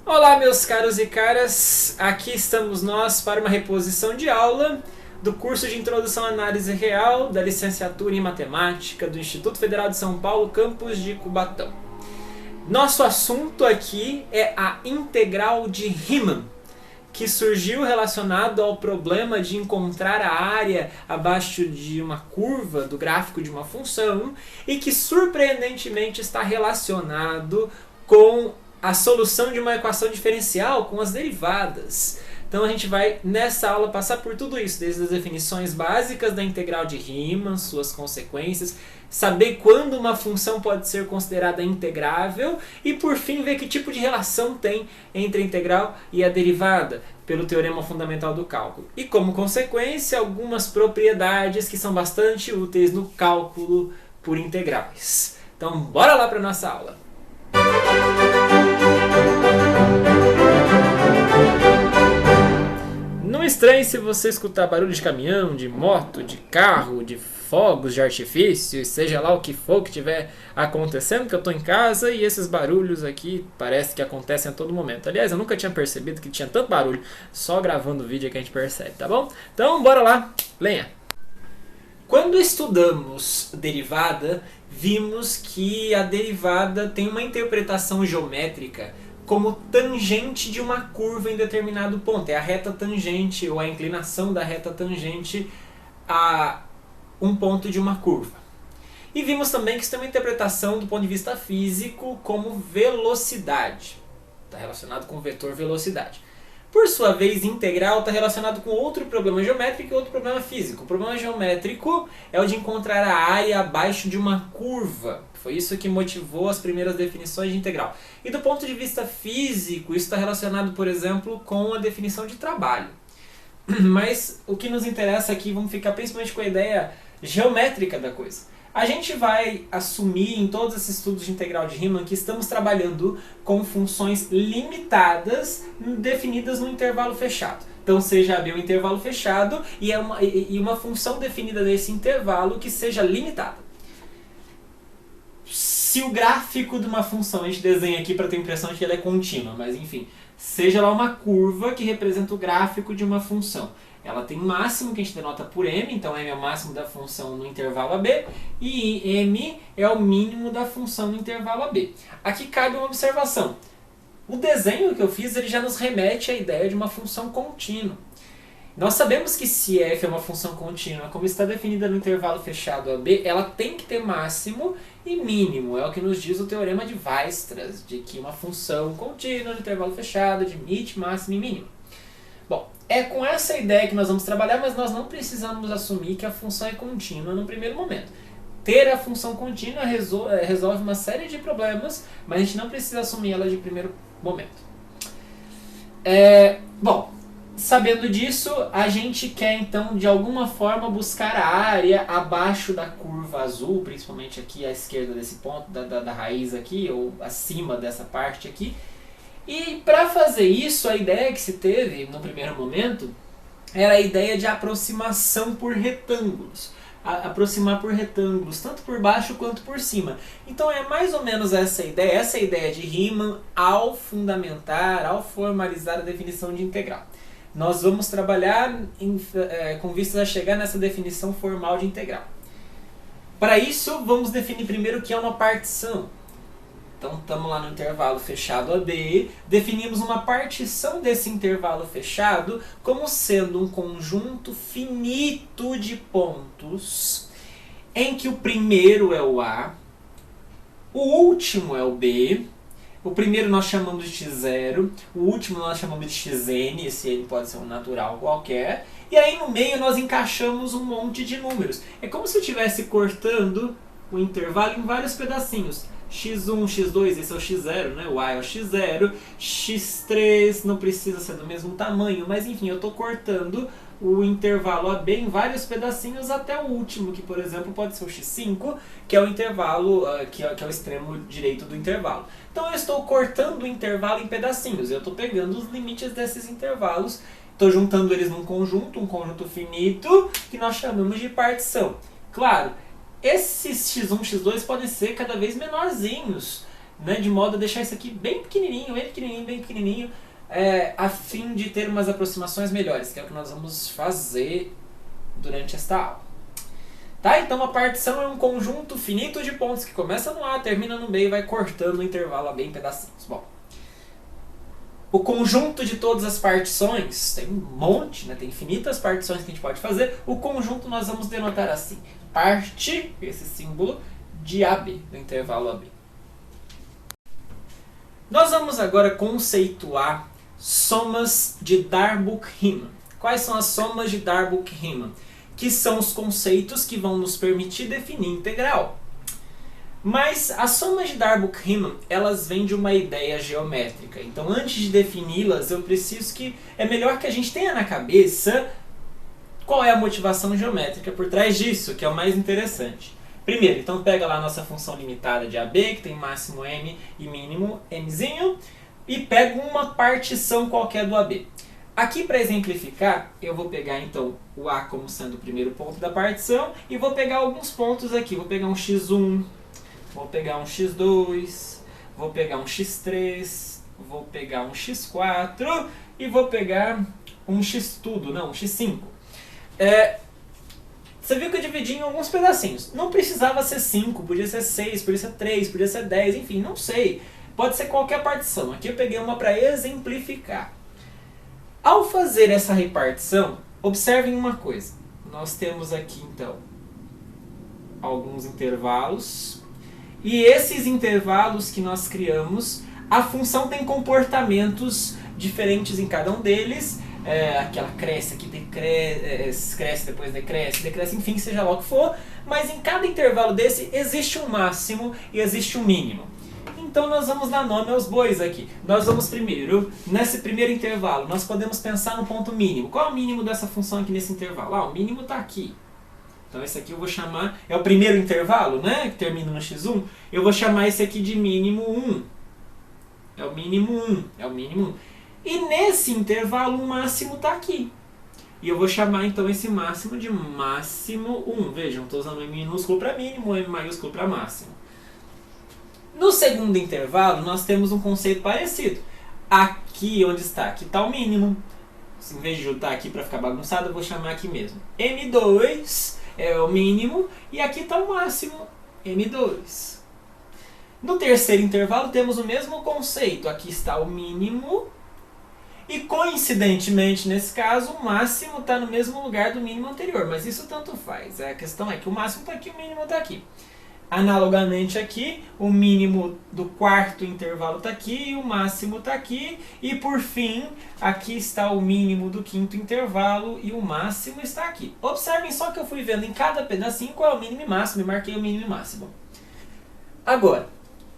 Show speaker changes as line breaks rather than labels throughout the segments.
Olá, meus caros e caras, aqui estamos nós para uma reposição de aula do curso de Introdução à Análise Real da Licenciatura em Matemática do Instituto Federal de São Paulo, campus de Cubatão. Nosso assunto aqui é a integral de Riemann, que surgiu relacionado ao problema de encontrar a área abaixo de uma curva do gráfico de uma função e que surpreendentemente está relacionado com a solução de uma equação diferencial com as derivadas. Então a gente vai nessa aula passar por tudo isso, desde as definições básicas da integral de Riemann, suas consequências, saber quando uma função pode ser considerada integrável e por fim ver que tipo de relação tem entre a integral e a derivada, pelo teorema fundamental do cálculo. E como consequência, algumas propriedades que são bastante úteis no cálculo por integrais. Então bora lá para a nossa aula. Não estranhe se você escutar barulho de caminhão, de moto, de carro, de fogos de artifício, seja lá o que for que estiver acontecendo, que eu estou em casa e esses barulhos aqui parece que acontecem a todo momento. Aliás, eu nunca tinha percebido que tinha tanto barulho, só gravando o vídeo é que a gente percebe, tá bom? Então, bora lá, lenha! Quando estudamos derivada, vimos que a derivada tem uma interpretação geométrica como tangente de uma curva em determinado ponto. É a reta tangente ou a inclinação da reta tangente a um ponto de uma curva. E vimos também que isso tem uma interpretação do ponto de vista físico como velocidade. Está relacionado com o vetor velocidade. Por sua vez, integral está relacionado com outro problema geométrico e outro problema físico. O problema geométrico é o de encontrar a área abaixo de uma curva. Foi isso que motivou as primeiras definições de integral. E do ponto de vista físico, isso está relacionado, por exemplo, com a definição de trabalho. Mas o que nos interessa aqui, vamos ficar principalmente com a ideia geométrica da coisa. A gente vai assumir em todos esses estudos de integral de Riemann que estamos trabalhando com funções limitadas definidas no intervalo fechado. Então seja AB um intervalo fechado e uma função definida nesse intervalo que seja limitada. Se o gráfico de uma função, a gente desenha aqui para ter a impressão de que ela é contínua, mas enfim, seja lá uma curva que representa o gráfico de uma função. Ela tem um máximo que a gente denota por m, então m é o máximo da função no intervalo AB, e m é o mínimo da função no intervalo AB. Aqui cabe uma observação. O desenho que eu fiz ele já nos remete à ideia de uma função contínua. Nós sabemos que se f é uma função contínua, como está definida no intervalo fechado AB, ela tem que ter máximo e mínimo. É o que nos diz o teorema de Weierstrass, de que uma função contínua no intervalo fechado admite máximo e mínimo. Bom, é com essa ideia que nós vamos trabalhar, mas nós não precisamos assumir que a função é contínua no primeiro momento. Ter a função contínua resolve uma série de problemas, mas a gente não precisa assumir ela de primeiro momento. Bom, sabendo disso, a gente quer então de alguma forma buscar a área abaixo da curva azul, principalmente aqui à esquerda desse ponto, da raiz aqui, ou acima dessa parte aqui. E para fazer isso, a ideia que se teve no primeiro momento era a ideia de aproximação por retângulos. Aproximar por retângulos, tanto por baixo quanto por cima. Então é mais ou menos essa ideia de Riemann ao fundamentar, ao formalizar a definição de integral. Nós vamos trabalhar com vistas a chegar nessa definição formal de integral. Para isso, vamos definir primeiro o que é uma partição. Então estamos lá no intervalo fechado AB, definimos uma partição desse intervalo fechado como sendo um conjunto finito de pontos em que o primeiro é o A, o último é o B, o primeiro nós chamamos de x0, o último nós chamamos de xn, esse n pode ser um natural qualquer, e aí no meio nós encaixamos um monte de números. É como se eu estivesse cortando o intervalo em vários pedacinhos. x1, x2, esse é o x0, né? O A é o x0, x3 não precisa ser do mesmo tamanho, mas enfim, eu estou cortando o intervalo AB em vários pedacinhos até o último, que por exemplo pode ser o x5, que é o intervalo, que é o extremo direito do intervalo. Então eu estou cortando o intervalo em pedacinhos, eu estou pegando os limites desses intervalos, estou juntando eles num conjunto, um conjunto finito, que nós chamamos de partição. Claro, esses x1, x2 podem ser cada vez menorzinhos, né, de modo a deixar isso aqui bem pequenininho, bem pequenininho, a fim de ter umas aproximações melhores, que é o que nós vamos fazer durante esta aula. Tá? Então a partição é um conjunto finito de pontos que começa no A, termina no B e vai cortando o intervalo a B em pedacinhos. Bom, o conjunto de todas as partições, tem um monte, né? Tem infinitas partições que a gente pode fazer. O conjunto nós vamos denotar assim: parte, esse símbolo, de AB, do intervalo AB. Nós vamos agora conceituar somas de Darboux-Riemann. Quais são as somas de Darboux-Riemann? Que são os conceitos que vão nos permitir definir integral. Mas as somas de Darboux-Riemann, elas vêm de uma ideia geométrica. Então, antes de defini-las, eu preciso que... é melhor que a gente tenha na cabeça qual é a motivação geométrica por trás disso, que é o mais interessante. Primeiro, então pega lá a nossa função limitada de AB, que tem máximo M e mínimo Mzinho, e pega uma partição qualquer do AB. Aqui, para exemplificar, eu vou pegar então o A como sendo o primeiro ponto da partição e vou pegar alguns pontos aqui. Vou pegar um x1, vou pegar um x2, vou pegar um x3, vou pegar um x4 e vou pegar um x tudo, não, um x5. Você viu que eu dividi em alguns pedacinhos. Não precisava ser 5, podia ser 6, podia ser 3, podia ser 10, enfim, não sei. Pode ser qualquer partição. Aqui eu peguei uma para exemplificar. Ao fazer essa repartição, observem uma coisa. Nós temos aqui, então, alguns intervalos. E esses intervalos que nós criamos, a função tem comportamentos diferentes em cada um deles. Aquela cresce, aqui cresce, depois decresce, enfim, seja lá o que for. Mas em cada intervalo desse existe um máximo e existe um mínimo. Então nós vamos dar nome aos bois aqui. Nós vamos primeiro, nesse primeiro intervalo, nós podemos pensar no ponto mínimo. Qual é o mínimo dessa função aqui nesse intervalo? O mínimo está aqui. Então esse aqui eu vou chamar, é o primeiro intervalo, né, que termina no x1. Eu vou chamar esse aqui de mínimo 1. É o mínimo 1, é o mínimo 1. E nesse intervalo o máximo está aqui. E eu vou chamar então esse máximo de máximo 1. Vejam, estou usando M minúsculo para mínimo, M maiúsculo para máximo. No segundo intervalo, nós temos um conceito parecido. Aqui onde está? Aqui está o mínimo. Em vez de juntar aqui para ficar bagunçado, eu vou chamar aqui mesmo. M2 é o mínimo e aqui está o máximo, M2. No terceiro intervalo, temos o mesmo conceito. Aqui está o mínimo e, coincidentemente, nesse caso, o máximo está no mesmo lugar do mínimo anterior. Mas isso tanto faz. A questão é que o máximo está aqui, o mínimo está aqui. Analogamente aqui, o mínimo do quarto intervalo está aqui e o máximo está aqui. E por fim, aqui está o mínimo do quinto intervalo e o máximo está aqui. Observem só que eu fui vendo em cada pedacinho qual é o mínimo e máximo e marquei o mínimo e máximo. Agora,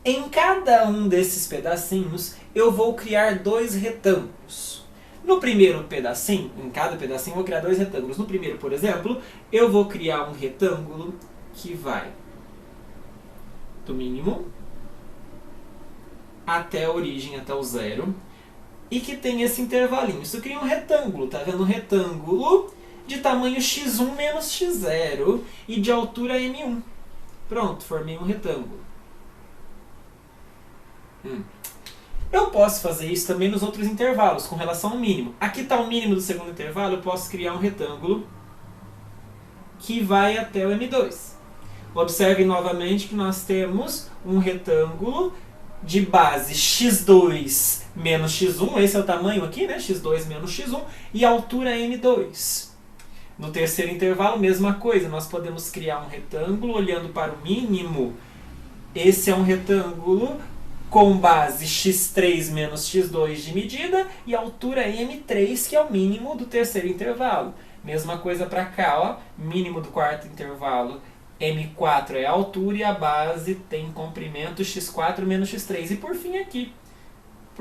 em cada um desses pedacinhos, eu vou criar dois retângulos. No primeiro pedacinho, em cada pedacinho, eu vou criar dois retângulos. No primeiro, por exemplo, eu vou criar um retângulo que vai do mínimo até a origem, até o zero, e que tem esse intervalinho. Isso cria um retângulo, tá vendo? Um retângulo de tamanho x1 menos x0 e de altura m1. Pronto, formei um retângulo. Eu posso fazer isso também nos outros intervalos, com relação ao mínimo. Aqui está o mínimo do segundo intervalo, eu posso criar um retângulo que vai até o m2. Observem novamente que nós temos um retângulo de base x2 menos x1, esse é o tamanho aqui, né? x2 menos x1, e altura m2. No terceiro intervalo, mesma coisa, nós podemos criar um retângulo olhando para o mínimo. Esse é um retângulo com base x3 menos x2 de medida e altura m3, que é o mínimo do terceiro intervalo. Mesma coisa para cá, ó, mínimo do quarto intervalo, M4 é a altura e a base tem comprimento x4 menos x3. E por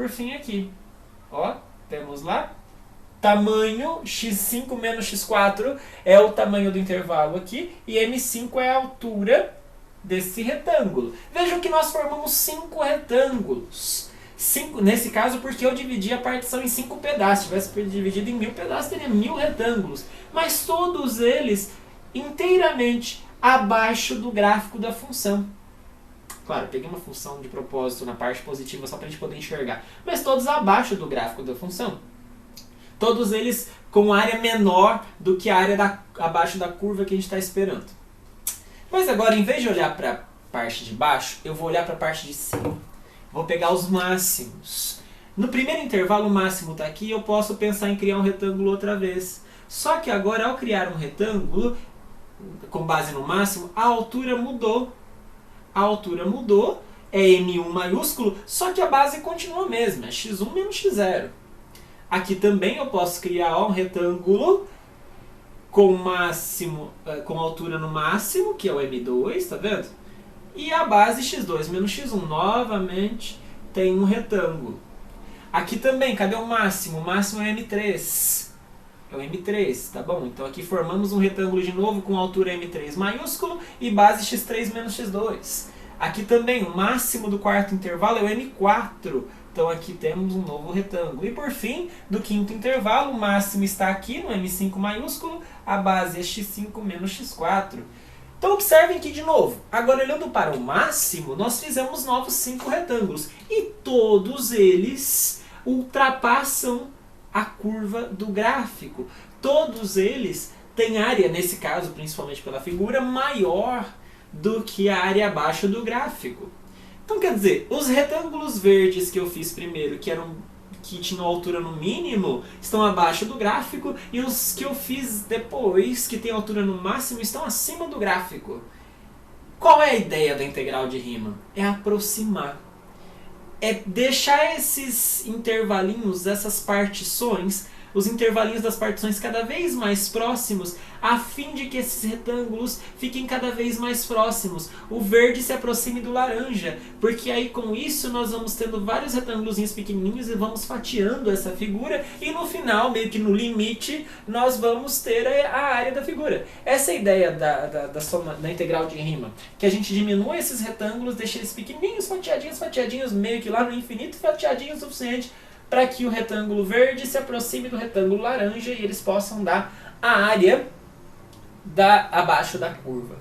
fim aqui, ó, temos lá, tamanho x5 menos x4 é o tamanho do intervalo aqui e M5 é a altura desse retângulo. Vejam que nós formamos 5 retângulos. 5, nesse caso, porque eu dividi a partição em 5 pedaços. Se tivesse dividido em 1000 pedaços, teria 1000 retângulos. Mas todos eles inteiramente abaixo do gráfico da função. Claro, peguei uma função de propósito na parte positiva só para a gente poder enxergar. Mas todos abaixo do gráfico da função. Todos eles com área menor do que a área abaixo da curva que a gente está esperando. Mas agora, em vez de olhar para a parte de baixo, eu vou olhar para a parte de cima. Vou pegar os máximos. No primeiro intervalo, o máximo está aqui, eu posso pensar em criar um retângulo outra vez. Só que agora, ao criar um retângulo, com base no máximo, a altura mudou. A altura mudou, é M1 maiúsculo, só que a base continua a mesma, é x1 menos x0. Aqui também eu posso criar um retângulo com altura no máximo, que é o M2, tá vendo? E a base x2 menos x1. Novamente tem um retângulo. Aqui também, cadê o máximo? O máximo é M3. É o M3, tá bom? Então aqui formamos um retângulo de novo com altura M3 maiúsculo e base x3 menos x2. Aqui também o máximo do quarto intervalo é o M4. Então aqui temos um novo retângulo. E por fim, do quinto intervalo, o máximo está aqui no M5 maiúsculo, a base é x5 menos x4. Então observem que, de novo, agora olhando para o máximo, nós fizemos novos 5 retângulos. E todos eles ultrapassam a curva do gráfico. Todos eles têm área, nesse caso, principalmente pela figura, maior do que a área abaixo do gráfico. Então, quer dizer, os retângulos verdes que eu fiz primeiro, que tinham altura no mínimo, estão abaixo do gráfico, e os que eu fiz depois, que têm altura no máximo, estão acima do gráfico. Qual é a ideia da integral de Riemann? É aproximar. É deixar esses intervalinhos, essas partições, os intervalinhos das partições cada vez mais próximos, a fim de que esses retângulos fiquem cada vez mais próximos. O verde se aproxime do laranja, porque aí com isso nós vamos tendo vários retângulos pequenininhos e vamos fatiando essa figura, e no final, meio que no limite, nós vamos ter a área da figura. Essa é a ideia da integral de Riemann, que a gente diminua esses retângulos, deixa eles pequenininhos, fatiadinhos, meio que lá no infinito, fatiadinho o suficiente para que o retângulo verde se aproxime do retângulo laranja e eles possam dar a área abaixo da curva.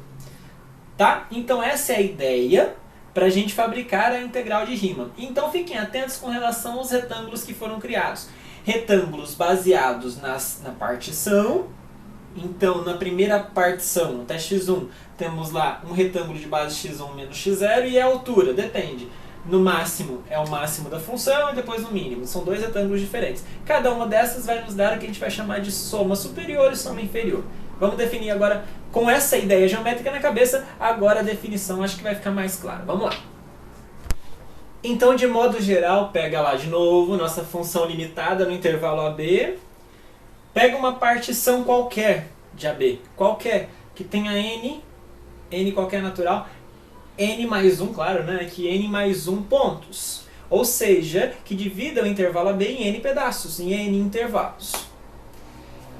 Tá? Então essa é a ideia para a gente fabricar a integral de Riemann. Então fiquem atentos com relação aos retângulos que foram criados. Retângulos baseados na partição. Então na primeira partição, até x1, temos lá um retângulo de base x1 menos x0 e a altura, depende. No máximo é o máximo da função e depois no mínimo. São 2 retângulos diferentes. Cada uma dessas vai nos dar o que a gente vai chamar de soma superior e soma inferior. Vamos definir agora, com essa ideia geométrica na cabeça, agora a definição acho que vai ficar mais clara. Vamos lá. Então, de modo geral, pega lá de novo nossa função limitada no intervalo AB. Pega uma partição qualquer de AB. Qualquer, que tenha n qualquer natural. N mais 1, claro, né? Que N mais 1 pontos. Ou seja, que divida o intervalo AB em N pedaços, em N intervalos.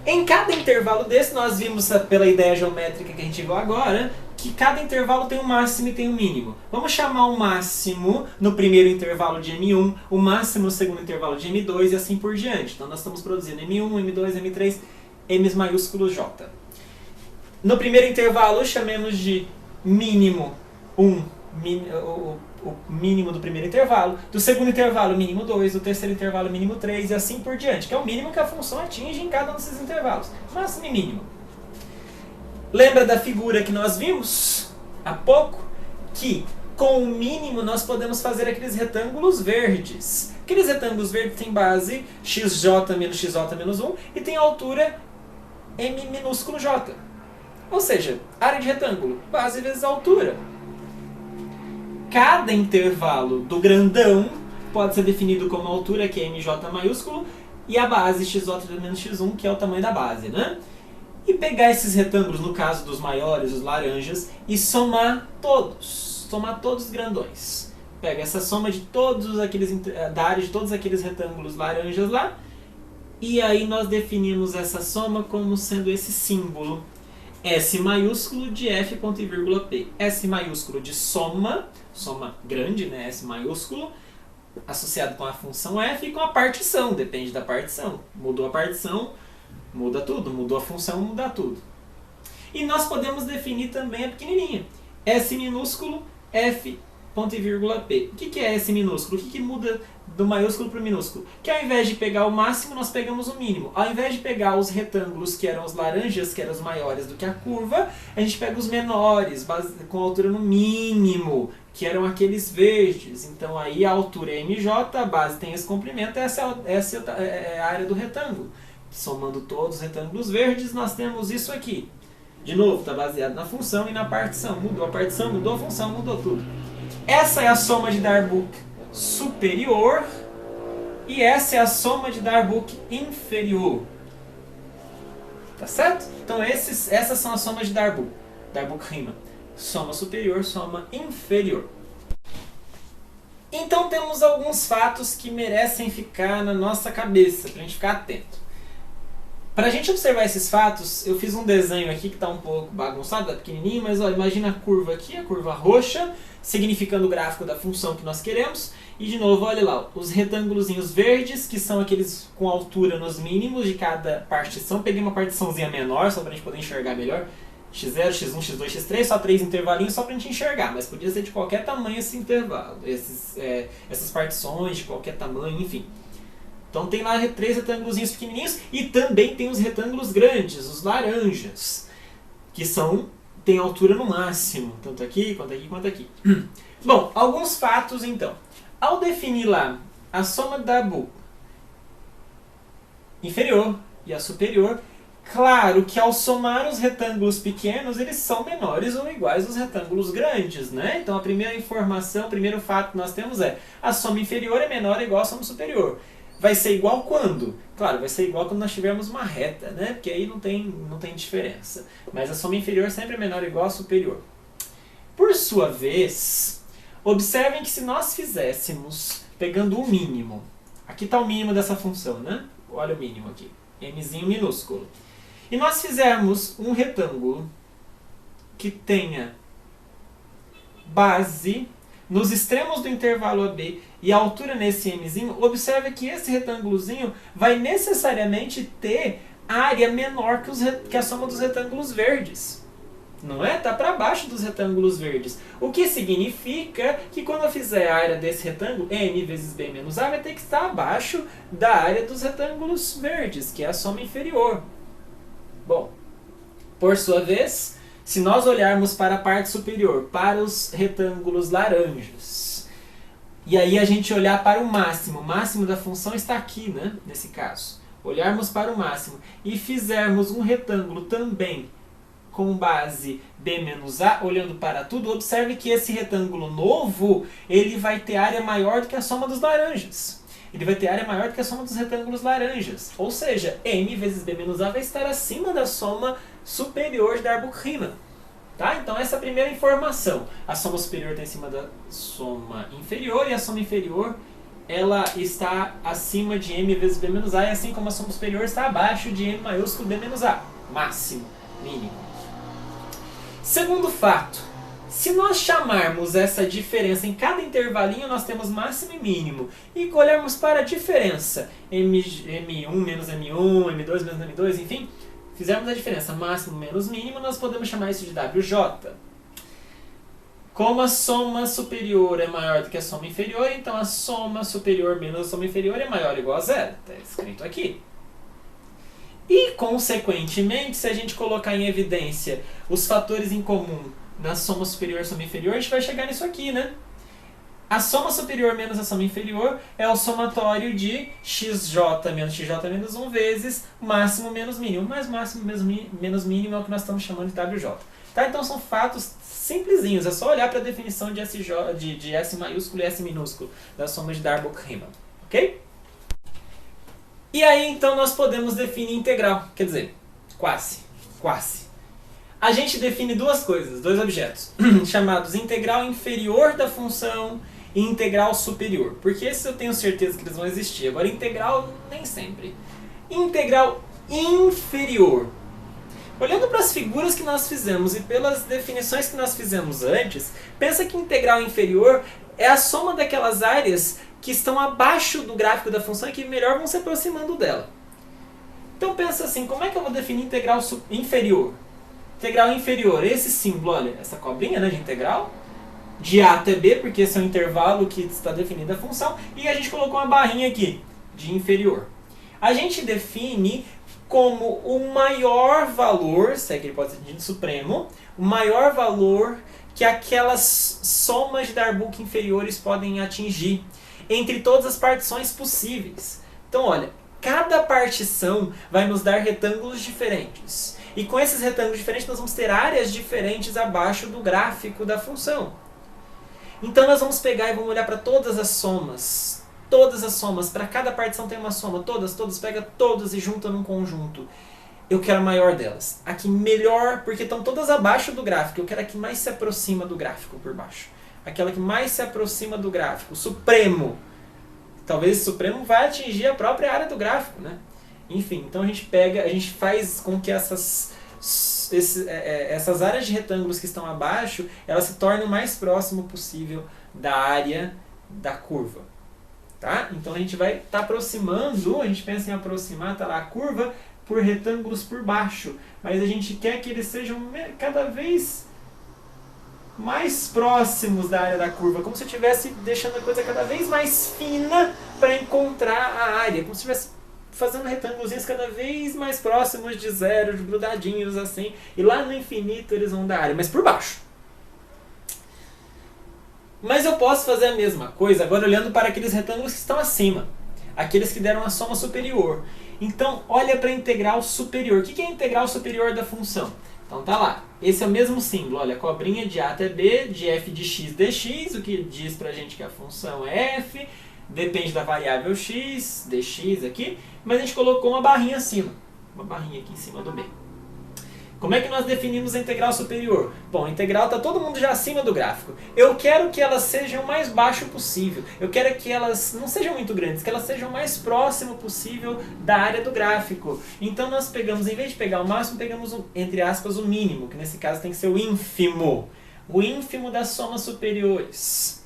Em cada intervalo desse, nós vimos pela ideia geométrica que a gente viu agora, que cada intervalo tem um máximo e tem um mínimo. Vamos chamar o máximo no primeiro intervalo de M1, o máximo no segundo intervalo de M2 e assim por diante. Então nós estamos produzindo M1, M2, M3, M maiúsculo J. No primeiro intervalo, chamemos de mínimo o mínimo do primeiro intervalo, do segundo intervalo mínimo 2, do terceiro intervalo mínimo 3 e assim por diante, que é o mínimo que a função atinge em cada um desses intervalos, máximo e mínimo. Lembra da figura que nós vimos há pouco? Que com o mínimo nós podemos fazer aqueles retângulos verdes. Aqueles retângulos verdes têm base xj menos xj menos 1 e tem altura m minúsculo j. Ou seja, área de retângulo, base vezes altura. Cada intervalo do grandão pode ser definido como altura, que é mj maiúsculo, e a base xj menos x1, que é o tamanho da base, né? E pegar esses retângulos, no caso dos maiores, os laranjas, e somar todos os grandões. Pega essa soma de da área de todos aqueles retângulos laranjas lá, e aí nós definimos essa soma como sendo esse símbolo. S maiúsculo de F ponto e vírgula P. S maiúsculo de soma grande, né? S maiúsculo, associado com a função F e com a partição, depende da partição. Mudou a partição, muda tudo. Mudou a função, muda tudo. E nós podemos definir também a pequenininha. S minúsculo, F ponto e vírgula p. O que é esse minúsculo? O que muda do maiúsculo para o minúsculo? Que ao invés de pegar o máximo, nós pegamos o mínimo. Ao invés de pegar os retângulos, que eram os laranjas, que eram os maiores do que a curva, a gente pega os menores, com altura no mínimo, que eram aqueles verdes. Então aí a altura é mj, a base tem esse comprimento, essa é a área do retângulo. Somando todos os retângulos verdes, nós temos isso aqui. De novo, está baseado na função e na partição. Mudou a partição, mudou a função, mudou tudo. Essa é a soma de Darboux superior e essa é a soma de Darboux inferior. Tá certo? Então essas são as somas de Darboux. Darboux-Riemann. Soma superior, soma inferior. Então temos alguns fatos que merecem ficar na nossa cabeça, para a gente ficar atento. Para a gente observar esses fatos, eu fiz um desenho aqui que está um pouco bagunçado, está pequenininho, mas olha, imagina a curva aqui, a curva roxa, significando o gráfico da função que nós queremos. E de novo, olha lá, os retângulozinhos verdes, que são aqueles com altura nos mínimos de cada partição. Peguei uma partiçãozinha menor, só para a gente poder enxergar melhor. x0, x1, x2, x3, só 3 intervalinhos só para a gente enxergar, mas podia ser de qualquer tamanho esse intervalo, essas partições de qualquer tamanho, enfim. Então tem lá 3 retângulozinhos pequenininhos e também tem os retângulos grandes, os laranjas, que tem altura no máximo, tanto aqui, quanto aqui, quanto aqui. Bom, alguns fatos então. Ao definir lá a soma da Darboux inferior e a superior, claro que ao somar os retângulos pequenos, eles são menores ou iguais aos retângulos grandes, né? Então a primeira informação, o primeiro fato que nós temos é a soma inferior é menor ou igual à soma superior. Vai ser igual quando? Claro, vai ser igual quando nós tivermos uma reta, né? Porque aí não tem diferença. Mas a soma inferior sempre é menor ou igual à superior. Por sua vez, observem que se nós fizéssemos, pegando o mínimo, aqui está o mínimo dessa função, né? Olha o mínimo aqui, mzinho minúsculo. E nós fizermos um retângulo que tenha base nos extremos do intervalo AB e a altura nesse mzinho, observe que esse retângulozinho vai necessariamente ter área menor que a soma dos retângulos verdes. Não é? Está para baixo dos retângulos verdes. O que significa que quando eu fizer a área desse retângulo, m vezes b menos a vai ter que estar abaixo da área dos retângulos verdes, que é a soma inferior. Bom, por sua vez, se nós olharmos para a parte superior, para os retângulos laranjas, e aí a gente olhar para o máximo da função está aqui, né? Nesse caso. Olharmos para o máximo e fizermos um retângulo também com base b menos a, olhando para tudo, observe que esse retângulo novo, ele vai ter área maior do que a soma dos laranjas. Ele vai ter área maior do que a soma dos retângulos laranjas. Ou seja, m vezes b menos a vai estar acima da soma superior de Darboux-Riemann. Tá? Então essa é a primeira informação. A soma superior está em cima da soma inferior e a soma inferior ela está acima de m vezes b menos a, e assim como a soma superior está abaixo de m maiúsculo b menos a. Máximo, mínimo. Segundo fato, se nós chamarmos essa diferença em cada intervalinho, nós temos máximo e mínimo. E olharmos para a diferença, m1 menos m1, m2 menos m2, enfim, fizermos a diferença máximo menos mínimo, nós podemos chamar isso de WJ. Como a soma superior é maior do que a soma inferior, então a soma superior menos a soma inferior é maior ou igual a zero. Está escrito aqui. E, consequentemente, se a gente colocar em evidência os fatores em comum na soma superior e soma inferior, a gente vai chegar nisso aqui, né? A soma superior menos a soma inferior é o somatório de xj menos xj menos 1 vezes máximo menos mínimo. Mas máximo menos mínimo é o que nós estamos chamando de WJ. Tá? Então são fatos simplesinhos. É só olhar para a definição de S maiúsculo e S minúsculo da soma de Darboux-Riemann. Ok? E aí então nós podemos definir integral. Quer dizer, quase. A gente define duas coisas, dois objetos, chamados integral inferior da função e integral superior. Porque esses eu tenho certeza que eles vão existir. Agora, integral, nem sempre. Integral inferior. Olhando para as figuras que nós fizemos e pelas definições que nós fizemos antes, pensa que integral inferior é a soma daquelas áreas que estão abaixo do gráfico da função e que melhor vão se aproximando dela. Então pensa assim, como é que eu vou definir integral inferior? Integral inferior, esse símbolo, olha, essa cobrinha, né, de integral, de A até B, porque esse é o intervalo que está definida a função, e a gente colocou uma barrinha aqui, de inferior. A gente define como o maior valor, se é que ele pode ser de supremo, o maior valor que aquelas somas de Darboux inferiores podem atingir entre todas as partições possíveis. Então, olha, cada partição vai nos dar retângulos diferentes. E com esses retângulos diferentes, nós vamos ter áreas diferentes abaixo do gráfico da função. Então, nós vamos pegar e vamos olhar para todas as somas. Todas as somas. Para cada partição tem uma soma. Todas, pega todas e junta num conjunto. Eu quero a maior delas. A que melhor, porque estão todas abaixo do gráfico. Eu quero a que mais se aproxima do gráfico por baixo. Aquela que mais se aproxima do gráfico. Supremo. Talvez esse supremo vai atingir a própria área do gráfico, né? Enfim, então a gente faz com que essas áreas de retângulos que estão abaixo, elas se tornem o mais próximo possível da área da curva. Tá? Então a gente vai estar aproximando, a gente pensa em aproximar, tá lá, a curva por retângulos por baixo. Mas a gente quer que eles sejam cada vez mais próximos da área da curva, como se eu estivesse deixando a coisa cada vez mais fina para encontrar a área, como se estivesse fazendo retângulos cada vez mais próximos de zero, grudadinhos assim, e lá no infinito eles vão dar área, mas por baixo. Mas eu posso fazer a mesma coisa agora olhando para aqueles retângulos que estão acima, aqueles que deram a soma superior. Então, olha para a integral superior. O que é a integral superior da função? Então tá lá, esse é o mesmo símbolo, olha, cobrinha de A até B, de f de x dx, o que diz pra gente que a função é f, depende da variável x, dx aqui, mas a gente colocou uma barrinha acima, uma barrinha aqui em cima do b. Como é que nós definimos a integral superior? Bom, a integral está todo mundo já acima do gráfico. Eu quero que elas sejam o mais baixo possível. Eu quero que elas não sejam muito grandes, que elas sejam o mais próximo possível da área do gráfico. Então nós pegamos, em vez de pegar o máximo, pegamos, entre aspas, o mínimo, que nesse caso tem que ser o ínfimo. O ínfimo das somas superiores.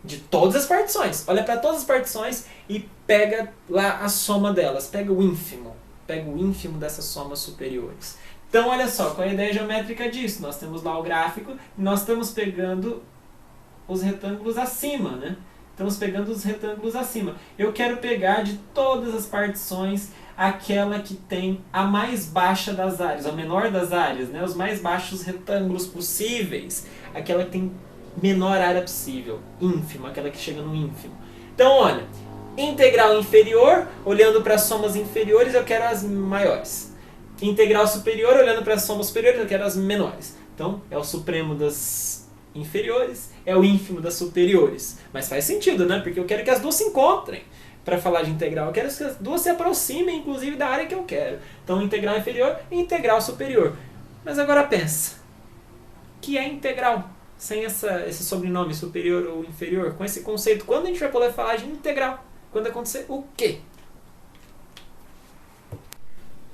De todas as partições. Olha para todas as partições e pega lá a soma delas. Pega o ínfimo. Pega o ínfimo dessas somas superiores. Então, olha só, qual é a ideia geométrica disso? Nós temos lá o gráfico e nós estamos pegando os retângulos acima, né? Estamos pegando os retângulos acima. Eu quero pegar de todas as partições aquela que tem a mais baixa das áreas, a menor das áreas, né? Os mais baixos retângulos possíveis. Aquela que tem menor área possível, ínfimo, aquela que chega no ínfimo. Então, olha, integral inferior, olhando para as somas inferiores, eu quero as maiores. Integral superior, olhando para as somas superiores, eu quero as menores. Então, é o supremo das inferiores, é o ínfimo das superiores. Mas faz sentido, né? Porque eu quero que as duas se encontrem para falar de integral. Eu quero que as duas se aproximem, inclusive, da área que eu quero. Então, integral inferior e integral superior. Mas agora pensa, que é integral? Sem esse sobrenome superior ou inferior, com esse conceito, quando a gente vai poder falar de integral? Quando acontecer o quê?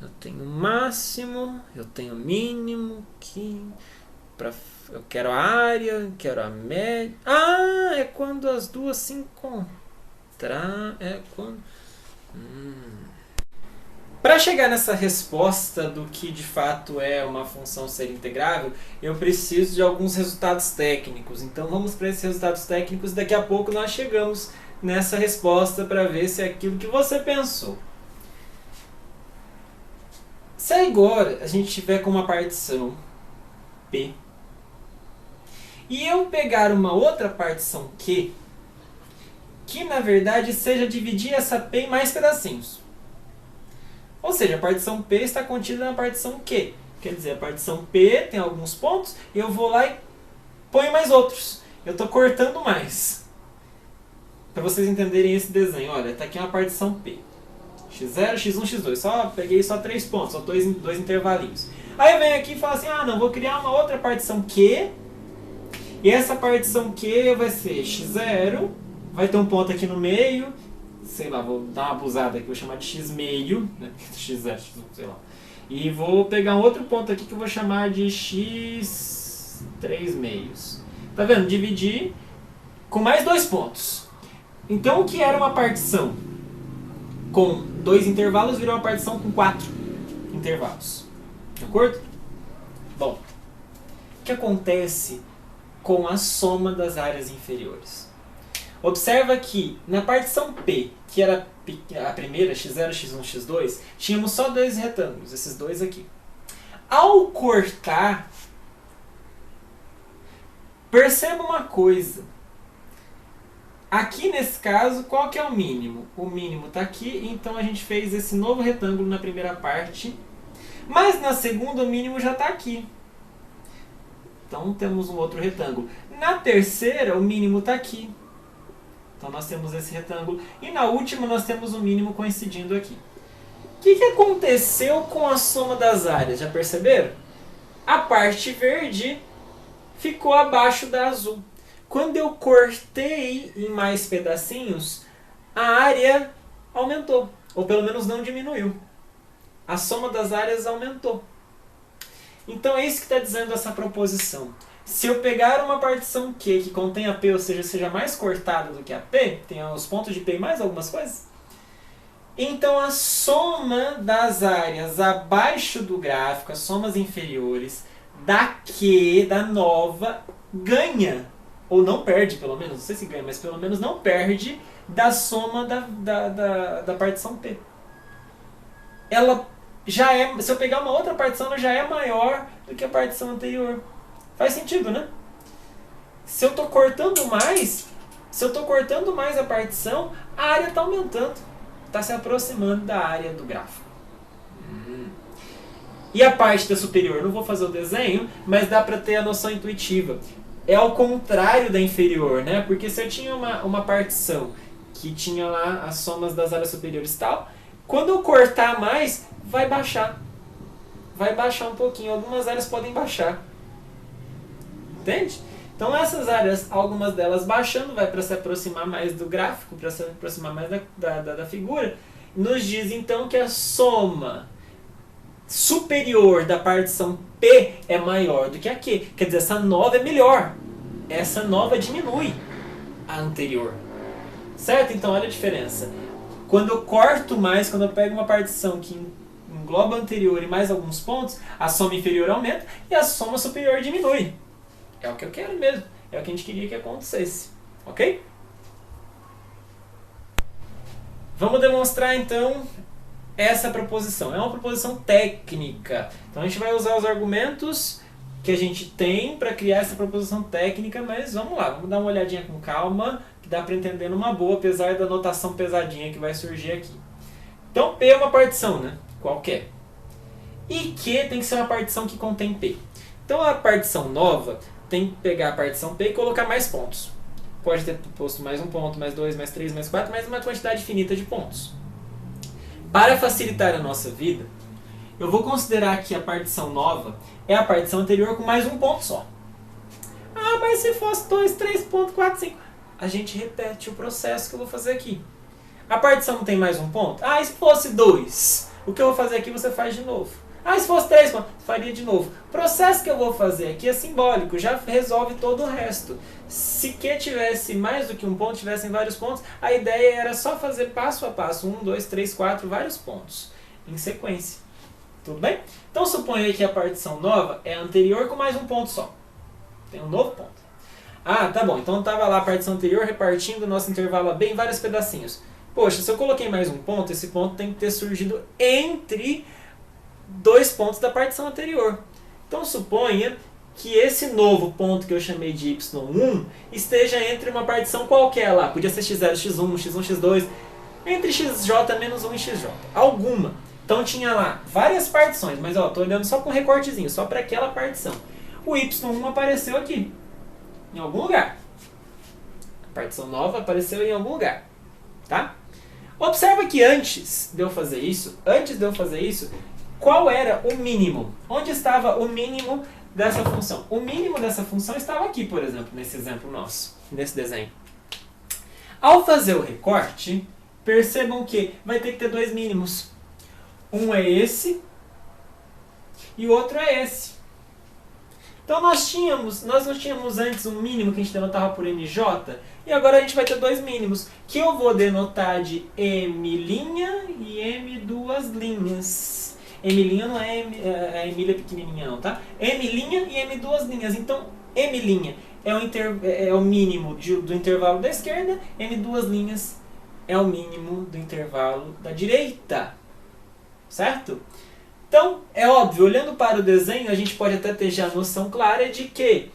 Eu tenho máximo, eu tenho mínimo, eu quero a área, eu quero a média. Ah, é quando as duas se encontrar. É quando. Para chegar nessa resposta do que de fato é uma função ser integrável, eu preciso de alguns resultados técnicos. Então vamos para esses resultados técnicos e daqui a pouco nós chegamos nessa resposta para ver se é aquilo que você pensou. Se agora a gente tiver com uma partição P e eu pegar uma outra partição Q, que na verdade seja dividir essa P em mais pedacinhos. Ou seja, a partição P está contida na partição Q. Quer dizer, a partição P tem alguns pontos e eu vou lá e ponho mais outros. Eu estou cortando mais. Para vocês entenderem esse desenho, olha, está aqui uma partição P. x0, x1, x2. Peguei só 3 pontos, só dois intervalinhos. Aí eu venho aqui e falo assim, não, vou criar uma outra partição Q. E essa partição Q vai ser x0, vai ter um ponto aqui no meio, sei lá, vou dar uma abusada aqui, vou chamar de x meio, né? x0, x1, sei lá. E vou pegar um outro ponto aqui que eu vou chamar de x3 meios. Tá vendo? Dividir com mais 2 pontos. Então, o que era uma partição com 2 intervalos virou uma partição com 4 intervalos. De acordo? Bom, o que acontece com a soma das áreas inferiores. Observa que na partição P, que era a primeira, x0, x1, x2, tínhamos só dois retângulos, esses dois aqui. Ao cortar, perceba uma coisa. Aqui nesse caso, qual que é o mínimo? O mínimo está aqui, então a gente fez esse novo retângulo na primeira parte. Mas na segunda o mínimo já está aqui. Então temos um outro retângulo. Na terceira o mínimo está aqui. Então nós temos esse retângulo. E na última nós temos o mínimo coincidindo aqui. O que aconteceu com a soma das áreas? Já perceberam? A parte verde ficou abaixo da azul. Quando eu cortei em mais pedacinhos, a área aumentou. Ou pelo menos não diminuiu. A soma das áreas aumentou. Então é isso que está dizendo essa proposição. Se eu pegar uma partição Q que contém a P, ou seja, seja mais cortada do que a P, tem os pontos de P e mais algumas coisas, então a soma das áreas abaixo do gráfico, as somas inferiores, da Q, da nova, ganha. Ou não perde, pelo menos, não sei se ganha, mas pelo menos não perde da soma da partição P. Ela já é, se eu pegar uma outra partição, ela já é maior do que a partição anterior. Faz sentido, né? Se eu estou cortando mais a partição, a área está aumentando. Está se aproximando da área do gráfico. E a parte da superior? Não vou fazer o desenho, mas dá para ter a noção intuitiva. É ao contrário da inferior, né? Porque se eu tinha uma partição que tinha lá as somas das áreas superiores e tal, quando eu cortar mais, vai baixar. Vai baixar um pouquinho. Algumas áreas podem baixar. Entende? Então essas áreas, algumas delas baixando, vai para se aproximar mais do gráfico, para se aproximar mais da figura, nos diz então que a soma superior da partição P é maior do que a Q. Quer dizer, essa nova é melhor. Essa nova diminui a anterior. Certo? Então olha a diferença. Quando eu corto mais, quando eu pego uma partição que engloba a anterior e mais alguns pontos, a soma inferior aumenta e a soma superior diminui. É o que eu quero mesmo. É o que a gente queria que acontecesse. Ok? Vamos demonstrar então essa proposição. É uma proposição técnica. Então a gente vai usar os argumentos que a gente tem para criar essa proposição técnica, mas vamos lá, vamos dar uma olhadinha com calma, que dá para entender numa boa, apesar da notação pesadinha que vai surgir aqui. Então P é uma partição, né? Qualquer. E Q tem que ser uma partição que contém P. Então a partição nova tem que pegar a partição P e colocar mais pontos. Pode ter posto mais um ponto, mais dois, mais três, mais quatro, mais uma quantidade infinita de pontos. Para facilitar a nossa vida, eu vou considerar que a partição nova é a partição anterior com mais um ponto só. Ah, mas se fosse 2, 3 pontos, 4, 5... A gente repete o processo que eu vou fazer aqui. A partição não tem mais um ponto? Ah, e se fosse 2? O que eu vou fazer aqui você faz de novo. Ah, e se fosse 3 pontos? Faria de novo. O processo que eu vou fazer aqui é simbólico, já resolve todo o resto. Se Q tivesse mais do que um ponto, tivessem vários pontos, a ideia era só fazer passo a passo, 1, 2, 3, 4, vários pontos, em sequência. Tudo bem? Então suponha que a partição nova é a anterior com mais um ponto só. Tem um novo ponto. Ah, tá bom. Então estava lá a partição anterior repartindo o nosso intervalo AB em vários pedacinhos. Poxa, se eu coloquei mais um ponto, esse ponto tem que ter surgido entre dois pontos da partição anterior. Então suponha que esse novo ponto que eu chamei de y1 esteja entre uma partição qualquer lá. Podia ser x0, x1, x1, x2, entre xj menos 1 e xj. Alguma. Então tinha lá várias partições, mas ó, tô olhando só com um recortezinho, só para aquela partição. O y1 apareceu aqui, em algum lugar. A partição nova apareceu em algum lugar, tá? Observa que antes de eu fazer isso, qual era o mínimo? Onde estava o mínimo dessa função? O mínimo dessa função estava aqui, por exemplo, nesse exemplo nosso, nesse desenho. Ao fazer o recorte, percebam que vai ter que ter dois mínimos. Um é esse e o outro é esse. Então nós não tínhamos antes um mínimo que a gente denotava por MJ, e agora a gente vai ter dois mínimos, que eu vou denotar de M' e M duas linhas. M' não é a Emília pequenininha não, tá? M' e M duas linhas. Então M' é o mínimo do intervalo da esquerda, em duas linhas é o mínimo do intervalo da direita. Certo? Então, é óbvio, olhando para o desenho, a gente pode até ter já a noção clara de que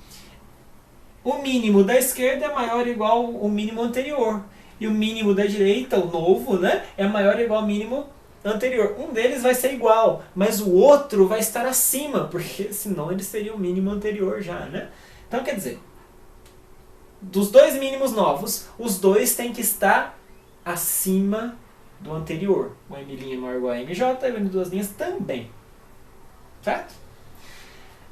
o mínimo da esquerda é maior ou igual ao mínimo anterior. E o mínimo da direita, o novo, né, é maior ou igual ao mínimo anterior. Um deles vai ser igual, mas o outro vai estar acima, porque senão ele seria o mínimo anterior já, né? Então, quer dizer, dos dois mínimos novos, os dois têm que estar acima do anterior. O M' é maior ou igual a MJ e o M duas linhas também. Certo?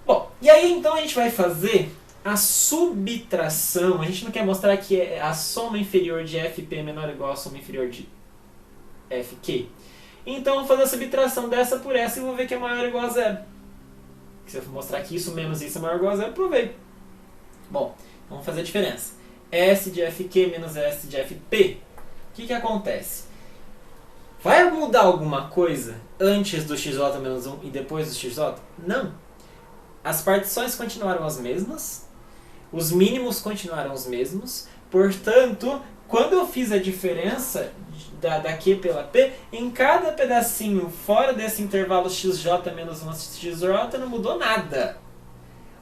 Bom, e aí então a gente vai fazer a subtração. A gente não quer mostrar que é a soma inferior de FP menor ou igual à soma inferior de FQ. Então eu vou fazer a subtração dessa por essa e vou ver que é maior ou igual a zero. Se eu mostrar que isso menos isso é maior ou igual a zero, provei. Bom, vamos fazer a diferença. S de FQ menos S de FP. O que acontece? Vai mudar alguma coisa antes do XJ menos 1 e depois do XJ? Não. As partições continuaram as mesmas, os mínimos continuaram os mesmos, portanto, quando eu fiz a diferença da Q pela P, em cada pedacinho fora desse intervalo XJ menos 1 XJ não mudou nada.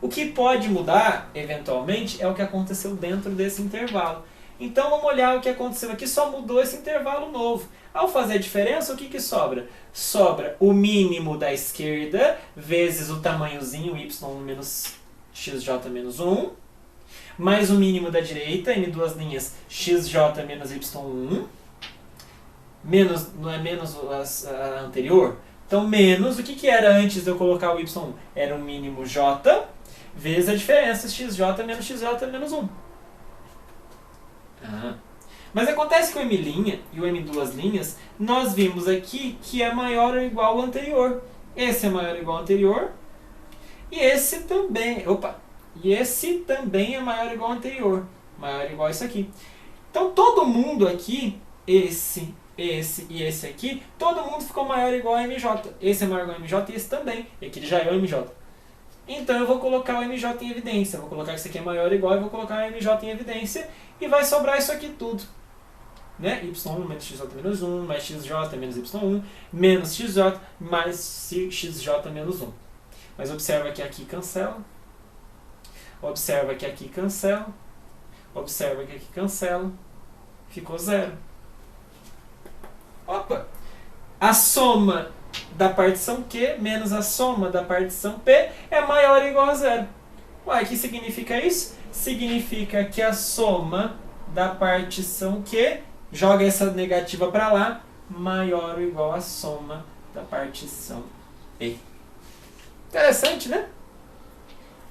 O que pode mudar, eventualmente, é o que aconteceu dentro desse intervalo. Então vamos olhar o que aconteceu aqui, só mudou esse intervalo novo. Ao fazer a diferença, o que sobra? Sobra o mínimo da esquerda vezes o tamanhozinho y menos xj menos 1, mais o mínimo da direita, em duas linhas, xj menos y1, menos, não é menos a anterior? Então menos, o que era antes de eu colocar o y1? Era o mínimo j vezes a diferença xj menos xj menos 1. Mas acontece que o M' e o M duas linhas, nós vimos aqui que é maior ou igual ao anterior. Esse é maior ou igual ao anterior. E esse também. E esse também é maior ou igual ao anterior. Maior ou igual a isso aqui. Então todo mundo aqui, esse e esse aqui, todo mundo ficou maior ou igual a MJ. Esse é maior ou igual a MJ e esse também. E aqui já é o MJ. Então eu vou colocar o MJ em evidência. Vou colocar que isso aqui é maior ou igual e vou colocar o MJ em evidência. E vai sobrar isso aqui tudo. Né? Y1 menos xj menos 1, mais xj menos y1, menos xj, mais xj menos 1. Mas observa que aqui cancela. Observa que aqui cancela. Observa que aqui cancela. Ficou zero. Opa! A soma da partição Q menos a soma da partição P é maior ou igual a zero. Uai, o que significa isso? Significa que a soma da partição Q, joga essa negativa para lá, maior ou igual a soma da partição P. Interessante, né?